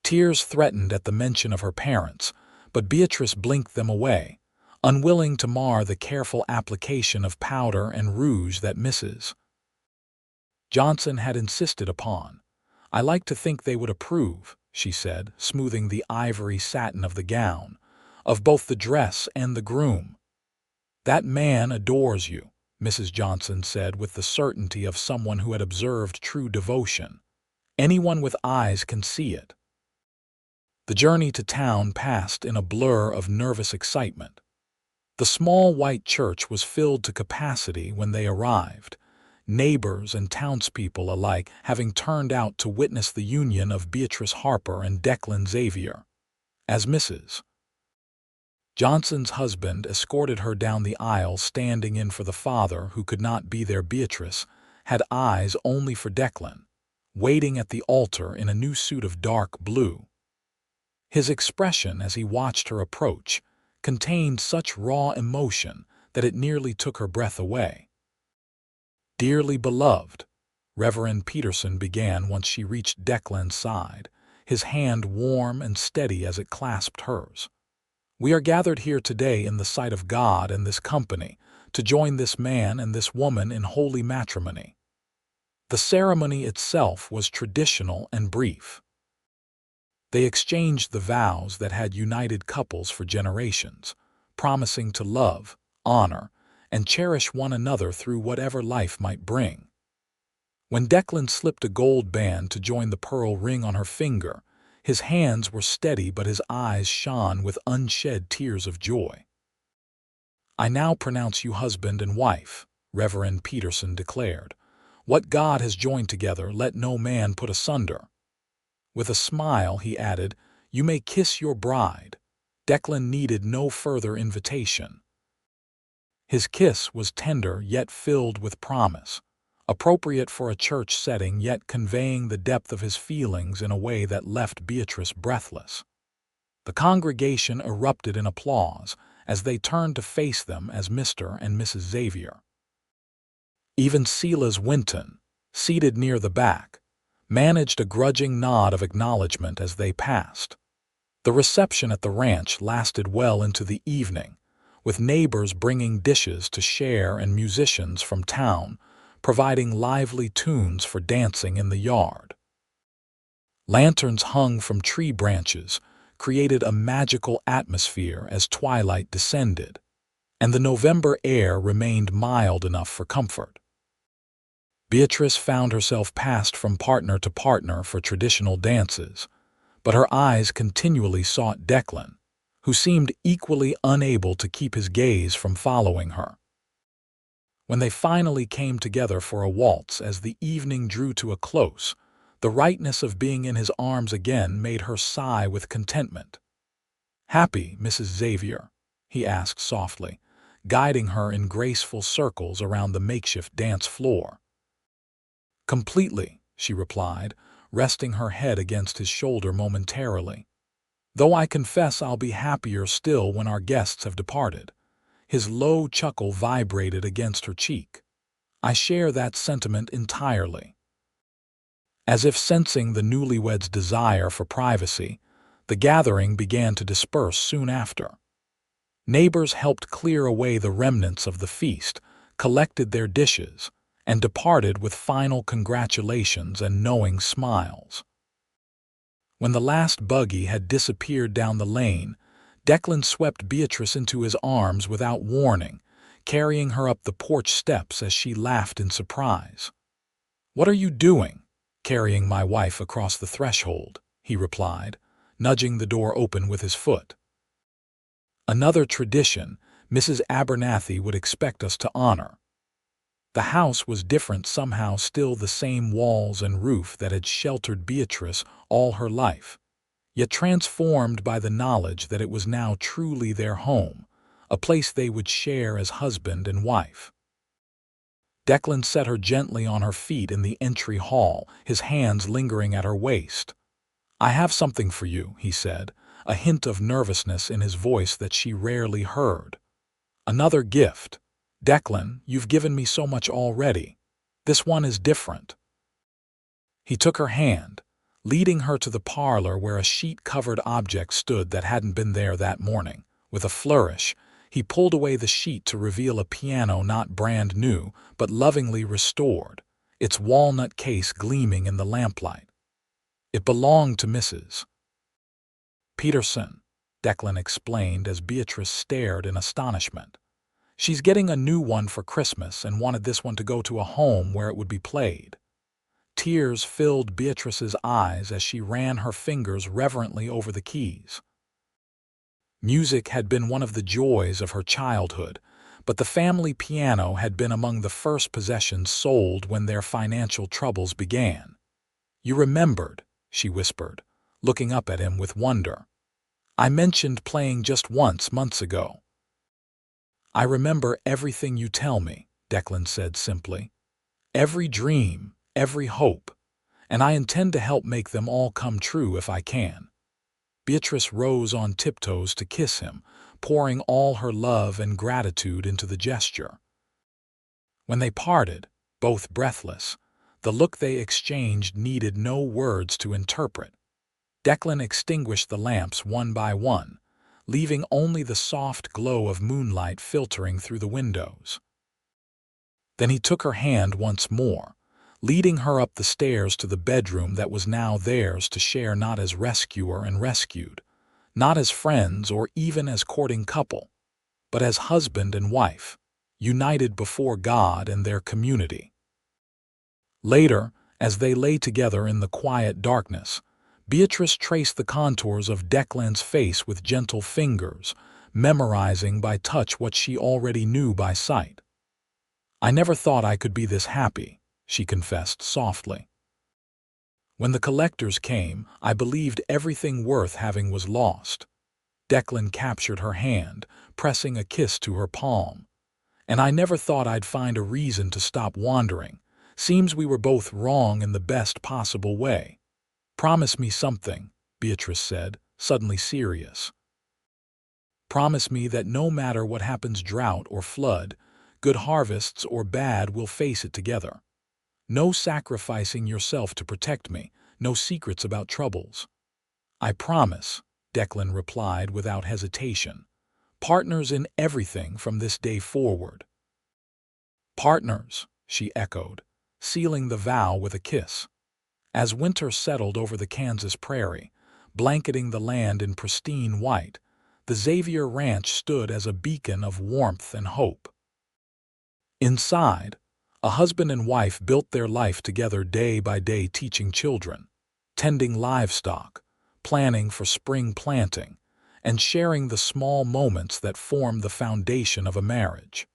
Tears threatened at the mention of her parents, but Beatrice blinked them away, unwilling to mar the careful application of powder and rouge that Mrs. Johnson had insisted upon. "I like to think they would approve," she said, smoothing the ivory satin of the gown, "of both the dress and the groom." "That man adores you," Mrs. Johnson said with the certainty of someone who had observed true devotion. "Anyone with eyes can see it." The journey to town passed in a blur of nervous excitement. The small white church was filled to capacity when they arrived, neighbors and townspeople alike having turned out to witness the union of Beatrice Harper and Declan Xavier. As Mrs. Johnson's husband escorted her down the aisle, standing in for the father who could not be there, Beatrice had eyes only for Declan, waiting at the altar in a new suit of dark blue. His expression as he watched her approach contained such raw emotion that it nearly took her breath away. "Dearly beloved," Reverend Peterson began once she reached Declan's side, his hand warm and steady as it clasped hers. "We are gathered here today in the sight of God and this company to join this man and this woman in holy matrimony." The ceremony itself was traditional and brief. They exchanged the vows that had united couples for generations, promising to love, honor, and cherish one another through whatever life might bring. When Declan slipped a gold band to join the pearl ring on her finger, his hands were steady but his eyes shone with unshed tears of joy. "I now pronounce you husband and wife," Reverend Peterson declared. "What God has joined together, let no man put asunder." With a smile, he added, "You may kiss your bride." Declan needed no further invitation. His kiss was tender yet filled with promise, appropriate for a church setting yet conveying the depth of his feelings in a way that left Beatrice breathless. The congregation erupted in applause as they turned to face them as Mr. and Mrs. Xavier. Even Silas Winton, seated near the back, managed a grudging nod of acknowledgement as they passed. The reception at the ranch lasted well into the evening, with neighbors bringing dishes to share and musicians from town providing lively tunes for dancing in the yard. Lanterns hung from tree branches created a magical atmosphere as twilight descended, and the November air remained mild enough for comfort. Beatrice found herself passed from partner to partner for traditional dances, but her eyes continually sought Declan, who seemed equally unable to keep his gaze from following her. When they finally came together for a waltz as the evening drew to a close, the rightness of being in his arms again made her sigh with contentment. "Happy, Mrs. Xavier?" he asked softly, guiding her in graceful circles around the makeshift dance floor. "Completely," she replied, resting her head against his shoulder momentarily. though I confess I'll be happier still when our guests have departed." His low chuckle vibrated against her cheek. "I share that sentiment entirely." As if sensing the newlyweds' desire for privacy, the gathering began to disperse soon after. Neighbors helped clear away the remnants of the feast, collected their dishes, and departed with final congratulations and knowing smiles. When the last buggy had disappeared down the lane, Declan swept Beatrice into his arms without warning, carrying her up the porch steps as she laughed in surprise. "What are you doing, carrying my wife across the threshold?" he replied, nudging the door open with his foot. "Another tradition Mrs. Abernathy would expect us to honor." The house was different somehow, still the same walls and roof that had sheltered Beatrice all her life, yet transformed by the knowledge that it was now truly their home, a place they would share as husband and wife. Declan set her gently on her feet in the entry hall, his hands lingering at her waist. "I have something for you," he said, a hint of nervousness in his voice that she rarely heard. "Another gift. Declan, you've given me so much already. This one is different." He took her hand, leading her to the parlor where a sheet-covered object stood that hadn't been there that morning. With a flourish, he pulled away the sheet to reveal a piano not brand new, but lovingly restored, its walnut case gleaming in the lamplight. "It belonged to Mrs. Peterson," Declan explained as Beatrice stared in astonishment. "She's getting a new one for Christmas and wanted this one to go to a home where it would be played." Tears filled Beatrice's eyes as she ran her fingers reverently over the keys. Music had been one of the joys of her childhood, but the family piano had been among the first possessions sold when their financial troubles began. "You remembered," she whispered, looking up at him with wonder. "I mentioned playing just once months ago." "I remember everything you tell me," Declan said simply. "Every dream, every hope, and I intend to help make them all come true if I can." Beatrice rose on tiptoes to kiss him, pouring all her love and gratitude into the gesture. When they parted, both breathless, the look they exchanged needed no words to interpret. Declan extinguished the lamps one by one, leaving only the soft glow of moonlight filtering through the windows. Then he took her hand once more, leading her up the stairs to the bedroom that was now theirs to share, not as rescuer and rescued, not as friends or even as courting couple, but as husband and wife, united before God and their community. Later, as they lay together in the quiet darkness, Beatrice traced the contours of Declan's face with gentle fingers, memorizing by touch what she already knew by sight. "I never thought I could be this happy," she confessed softly. "When the collectors came, I believed everything worth having was lost." Declan captured her hand, pressing a kiss to her palm. "And I never thought I'd find a reason to stop wandering. Seems we were both wrong in the best possible way." "Promise me something," Beatrice said, suddenly serious. "Promise me that no matter what happens, drought or flood, good harvests or bad, we'll face it together. No sacrificing yourself to protect me, no secrets about troubles." "I promise," Declan replied without hesitation. "Partners in everything from this day forward." "Partners," she echoed, sealing the vow with a kiss. As winter settled over the Kansas prairie, blanketing the land in pristine white, the Xavier Ranch stood as a beacon of warmth and hope. Inside, a husband and wife built their life together day by day, teaching children, tending livestock, planning for spring planting, and sharing the small moments that form the foundation of a marriage.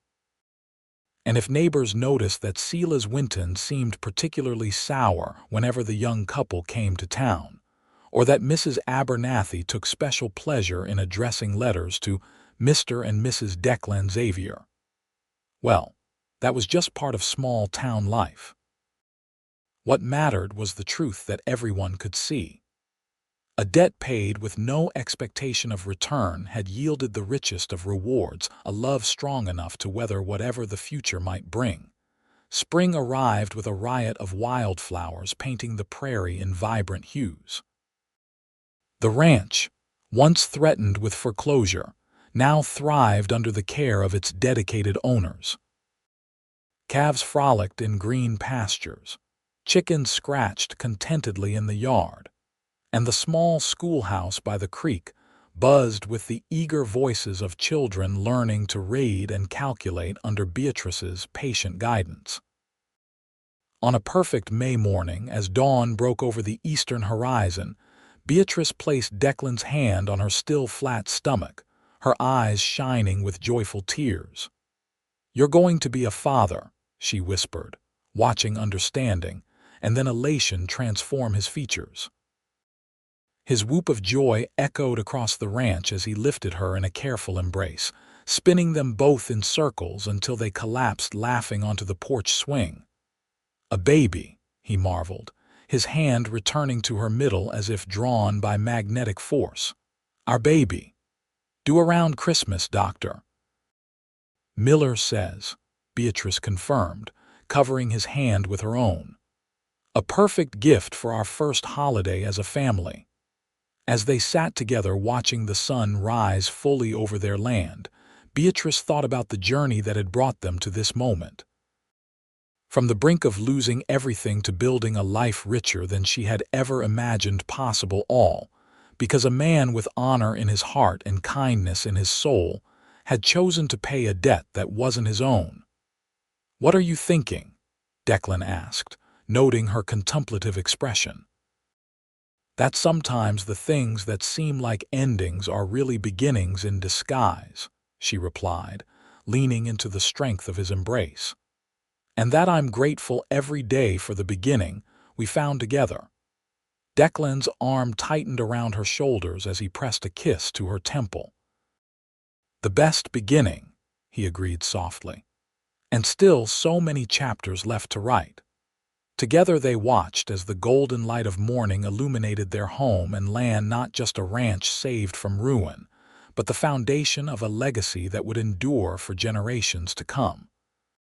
And if neighbors noticed that Sela's Winton seemed particularly sour whenever the young couple came to town, or that Mrs. Abernathy took special pleasure in addressing letters to Mr. and Mrs. Declan Xavier, well, that was just part of small-town life. What mattered was the truth that everyone could see. A debt paid with no expectation of return had yielded the richest of rewards, a love strong enough to weather whatever the future might bring. Spring arrived with a riot of wildflowers painting the prairie in vibrant hues. The ranch, once threatened with foreclosure, now thrived under the care of its dedicated owners. Calves frolicked in green pastures, chickens scratched contentedly in the yard, and the small schoolhouse by the creek buzzed with the eager voices of children learning to read and calculate under Beatrice's patient guidance. On a perfect May morning, as dawn broke over the eastern horizon, Beatrice placed Declan's hand on her still flat stomach, her eyes shining with joyful tears. "You're going to be a father," she whispered, watching understanding, and then elation transform his features. His whoop of joy echoed across the ranch as he lifted her in a careful embrace, spinning them both in circles until they collapsed laughing onto the porch swing. "A baby," he marveled, his hand returning to her middle as if drawn by magnetic force. "Our baby. Due around Christmas, doctor." "Miller says," Beatrice confirmed, covering his hand with her own. "A perfect gift for our first holiday as a family." As they sat together watching the sun rise fully over their land, Beatrice thought about the journey that had brought them to this moment. From the brink of losing everything to building a life richer than she had ever imagined possible, all because a man with honor in his heart and kindness in his soul had chosen to pay a debt that wasn't his own. "What are you thinking?" Declan asked, noting her contemplative expression. "That sometimes the things that seem like endings are really beginnings in disguise," she replied, leaning into the strength of his embrace. "And that I'm grateful every day for the beginning we found together." Declan's arm tightened around her shoulders as he pressed a kiss to her temple. "The best beginning," he agreed softly. "And still so many chapters left to write." Together they watched as the golden light of morning illuminated their home and land, not just a ranch saved from ruin, but the foundation of a legacy that would endure for generations to come.